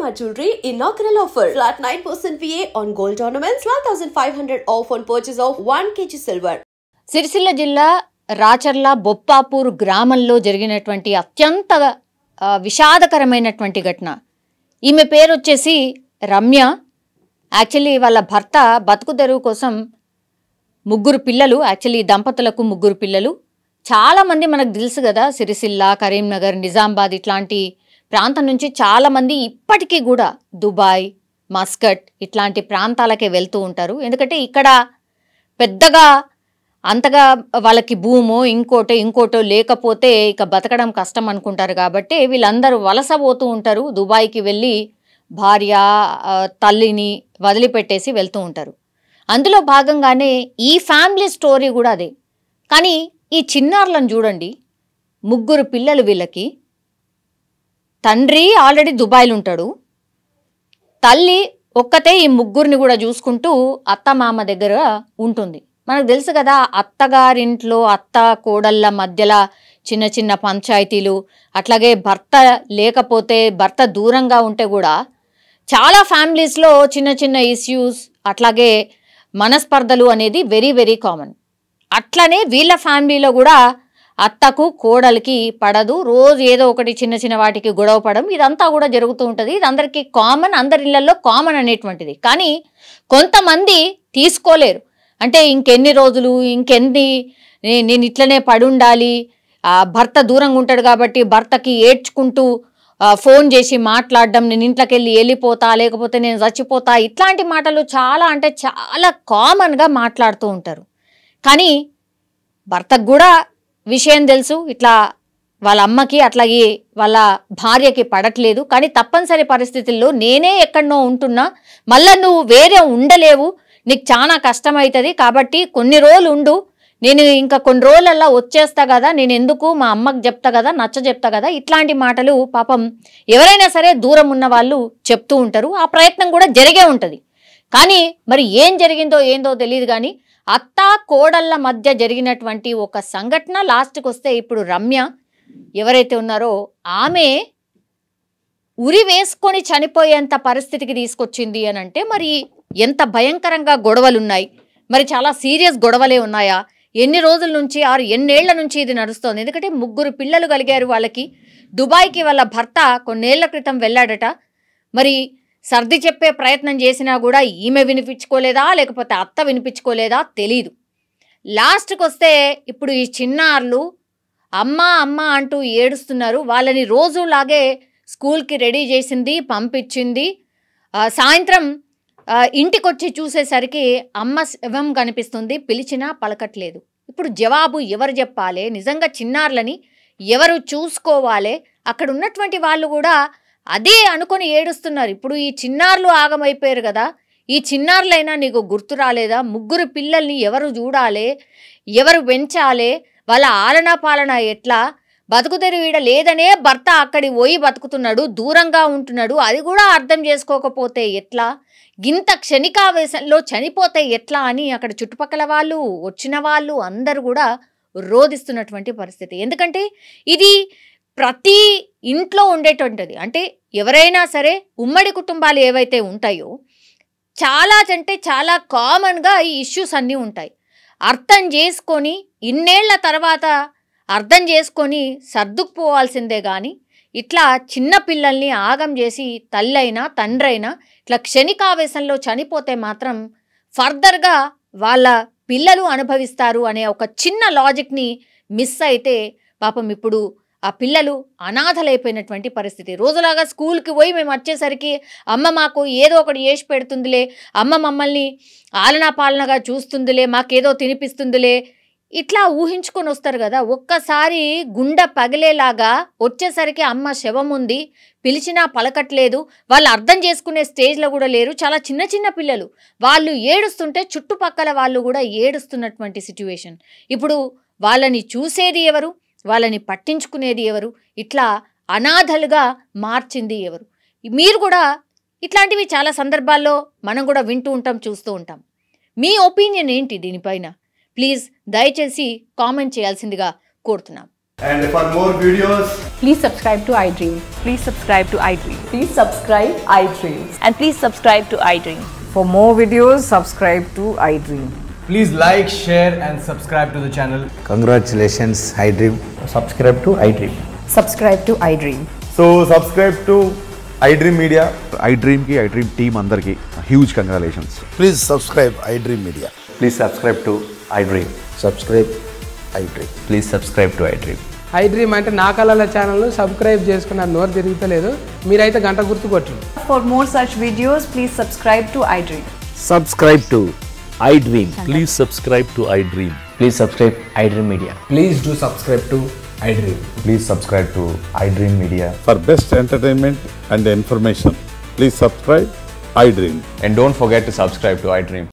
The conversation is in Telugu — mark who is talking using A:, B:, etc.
A: Shalimar Jewelry inaugural offer. Flat 9% VA on gold ornaments, 12,500 off on purchase of 1 kg silver.
B: Sircilla జిల్లా రాచర్ల బొప్పాపూర్ గ్రామంలో జరిగినటువంటి అత్యంత విషాదకరమైనటువంటి ఘటన. ఈమె పేరు వచ్చేసి రమ్య. యాక్చువల్లీ వాళ్ళ భర్త బతుకు తెరువు కోసం ముగ్గురు పిల్లలు, యాక్చువల్లీ దంపతులకు ముగ్గురు పిల్లలు. చాలామంది మనకు తెలుసు కదా, సిరిసిల్ల, కరీంనగర్, నిజామాబాద్ ఇట్లాంటి ప్రాంతం నుంచి చాలామంది ఇప్పటికీ కూడా దుబాయ్, మస్కట్ ఇట్లాంటి ప్రాంతాలకే వెళ్తూ ఉంటారు. ఎందుకంటే ఇక్కడ పెద్దగా అంతగా వాళ్ళకి భూమో ఇంకోటో లేకపోతే ఇక బతకడం కష్టం అనుకుంటారు. కాబట్టి వీళ్ళందరూ వలస పోతూ ఉంటారు. దుబాయ్కి వెళ్ళి భార్య తల్లిని వదిలిపెట్టేసి వెళ్తూ ఉంటారు. అందులో భాగంగానే ఈ ఫ్యామిలీ స్టోరీ కూడా అదే. కానీ ఈ చిన్నారులను చూడండి, ముగ్గురు పిల్లలు వీళ్ళకి. తండ్రి ఆల్రెడీ దుబాయ్లో ఉంటాడు, తల్లి ఒక్కతే ఈ ముగ్గురిని కూడా చూసుకుంటూ అత్తమామ దగ్గర ఉంటుంది. మనకు తెలుసు కదా, అత్తగారింట్లో అత్త కోడళ్ళ మధ్యలో చిన్న చిన్న పంచాయతీలు, అట్లాగే భర్త లేకపోతే భర్త దూరంగా ఉంటే కూడా చాలా ఫ్యామిలీస్లో చిన్న చిన్న ఇష్యూస్, అట్లాగే మనస్పర్ధలు అనేది వెరీ వెరీ కామన్. అట్లనే వీళ్ళ ఫ్యామిలీలో కూడా అత్తకు కోడలికి పడదు, రోజు ఏదో ఒకటి చిన్న చిన్న వాటికి గొడవ పడడం ఇదంతా కూడా జరుగుతూ ఉంటుంది. ఇది అందరికీ కామన్, అందరి ఇళ్లలో కామన్ అనేటువంటిది. కానీ కొంతమంది తీసుకోలేరు. అంటే ఇంకెన్ని రోజులు, నేను ఇట్లనే పడి ఉండాలి, భర్త దూరంగా ఉంటాడు కాబట్టి భర్తకి ఏడ్చుకుంటూ ఫోన్ చేసి మాట్లాడడం, నేను ఇంట్లోకి వెళ్ళిపోతా, లేకపోతే నేను చచ్చిపోతా, ఇట్లాంటి మాటలు చాలా అంటే చాలా కామన్గా మాట్లాడుతూ ఉంటారు. కానీ భర్తకు కూడా విషయం తెలుసు, ఇట్లా వాళ్ళ అమ్మకి అట్లాగే వాళ్ళ భార్యకి పడట్లేదు. కానీ తప్పనిసరి పరిస్థితుల్లో నేనే ఎక్కడనో ఉంటున్నా, మళ్ళీ నువ్వు వేరే ఉండలేవు, నీకు చాలా కష్టమవుతుంది, కాబట్టి కొన్ని రోజులు ఉండు, నేను ఇంకా కొన్ని రోజులల్లా వచ్చేస్తా కదా, నేను ఎందుకు మా అమ్మకి చెప్తా కదా, చెప్తా కదా, ఇట్లాంటి మాటలు పాపం ఎవరైనా సరే దూరం ఉన్న వాళ్ళు చెప్తూ ఉంటారు. ఆ ప్రయత్నం కూడా జరిగే ఉంటుంది. కానీ మరి ఏం జరిగిందో ఏందో తెలియదు. కానీ అత్త కోడళ్ళ మధ్య జరిగినటువంటి ఒక సంఘటన లాస్ట్కి వస్తే, ఇప్పుడు రమ్య ఎవరైతే ఉన్నారో ఆమె ఉరి వేసుకొని చనిపోయేంత పరిస్థితికి తీసుకొచ్చింది అని అంటే మరి ఎంత భయంకరంగా గొడవలు ఉన్నాయి, మరి చాలా సీరియస్ గొడవలే ఉన్నాయా, ఎన్ని రోజుల నుంచి ఎన్నేళ్ల నుంచి ఇది నడుస్తోంది. ఎందుకంటే ముగ్గురు పిల్లలు కలిగారు వాళ్ళకి. దుబాయ్కి వాళ్ళ భర్త కొన్నేళ్ల క్రితం వెళ్ళాడట. మరి సర్ది చెప్పే ప్రయత్నం చేసినా కూడా ఈమె వినిపించుకోలేదా, లేకపోతే అత్త వినిపించుకోలేదా తెలీదు. లాస్ట్కి వస్తే ఇప్పుడు ఈ చిన్నారులు అమ్మ అమ్మ అంటూ ఏడుస్తున్నారు. వాళ్ళని రోజులాగే స్కూల్కి రెడీ చేసింది, పంపించింది. సాయంత్రం ఇంటికి వచ్చి చూసేసరికి అమ్మ శవం కనిపిస్తుంది, పిలిచినా పలకట్లేదు. ఇప్పుడు జవాబు ఎవరు చెప్పాలి? నిజంగా చిన్నారులని ఎవరు చూసుకోవాలి? అక్కడ ఉన్నటువంటి వాళ్ళు కూడా అదే అనుకొని ఏడుస్తున్నారు. ఇప్పుడు ఈ చిన్నారులు ఆగమైపోయారు కదా, ఈ చిన్నారులైనా నీకు గుర్తు రాలేదా? ముగ్గురు పిల్లల్ని ఎవరు చూడాలి, ఎవరు పెంచాలి, వాళ్ళ ఆలన పాలన ఎట్లా? బతుకుతెరువు ఈడ లేదనే భర్త అక్కడి పోయి బతుకుతున్నాడు, దూరంగా ఉంటున్నాడు, అది కూడా అర్థం చేసుకోకపోతే ఎట్లా? గింత క్షణికావేశంలో చనిపోతే ఎట్లా అని అక్కడ చుట్టుపక్కల వాళ్ళు, వచ్చిన వాళ్ళు అందరూ కూడా రోధిస్తున్నటువంటి పరిస్థితి. ఎందుకంటే ఇది ప్రతి ఇంట్లో ఉండేటువంటిది. అంటే ఎవరైనా సరే ఉమ్మడి కుటుంబాలు ఏవైతే ఉంటాయో చాలా అంటే చాలా కామన్గా ఈ ఇష్యూస్ అన్నీ ఉంటాయి. అర్థం చేసుకొని ఇన్నేళ్ల తర్వాత అర్థం చేసుకొని సర్దుకుపోవాల్సిందే. కానీ ఇట్లా చిన్న పిల్లల్ని ఆగం చేసి తల్లైనా తండ్రైనా ఇట్లా క్షణికావేశంలో చనిపోతే మాత్రం ఫర్దర్గా వాళ్ళ పిల్లలు అనుభవిస్తారు అనే ఒక చిన్న లాజిక్ని మిస్ అయితే పాపం ఇప్పుడు ఆ పిల్లలు అనాథలైపోయినటువంటి పరిస్థితి. రోజులాగా స్కూల్కి పోయి మేము వచ్చేసరికి అమ్మ మాకు ఏదో ఒకటి చేసి పెడుతుందిలే, అమ్మ మమ్మల్ని ఆలనా పాలనగా చూస్తుందిలే, మాకేదో తినిపిస్తుందిలే, ఇట్లా ఊహించుకొని వస్తారు కదా. ఒక్కసారి గుండె పగిలేలాగా వచ్చేసరికి అమ్మ శవం ఉంది, పిలిచినా పలకట్లేదు, వాళ్ళు అర్థం చేసుకునే స్టేజ్లో కూడా లేరు. చాలా చిన్న చిన్న పిల్లలు, వాళ్ళు ఏడుస్తుంటే చుట్టుపక్కల వాళ్ళు కూడా ఏడుస్తున్నటువంటి సిచ్యువేషన్. ఇప్పుడు వాళ్ళని చూసేది ఎవరు, వాళ్ళని పట్టించుకునేది ఎవరు, ఇట్లా అనాథలుగా మార్చింది ఎవరు? మీరు కూడా ఇట్లాంటివి చాలా సందర్భాల్లో మనం కూడా వింటూ ఉంటాం, చూస్తూ ఉంటాం. మీ ఒపీనియన్ ఏంటి దీనిపైన? ప్లీజ్ దయచేసి కామెంట్ చేయాల్సిందిగా కోరుతున్నాం.
C: And for more videos,
D: Please subscribe to iDream.
E: Please subscribe to iDream.
A: Please subscribe iDream.
E: And please subscribe to iDream.
F: For more videos, subscribe to iDream.
G: Please like, share and subscribe to the channel.
H: Congratulations, iDream.
I: Subscribe to iDream.
F: Subscribe to iDream.
C: so subscribe to iDream Media.
J: iDream ki iDream team andarki huge congratulations.
H: Please subscribe iDream Media.
I: Please subscribe to iDream.
H: Subscribe iDream.
I: Please subscribe to iDream.
K: iDream అంటే నా కళల ఛానల్ను సబ్స్క్రైబ్ చేసుకున్న నోరు తిరుగుతలేదు మీరైతే గంట గుర్తు కొట్టండి.
E: For more such videos, please subscribe to iDream.
I: Subscribe to iDream.
L: Please subscribe to iDream.
I: Please subscribe iDream Media.
G: Please do subscribe to iDream.
I: Please subscribe to iDream Media.
C: For best entertainment and information, please subscribe iDream.
I: And don't forget to subscribe to iDream.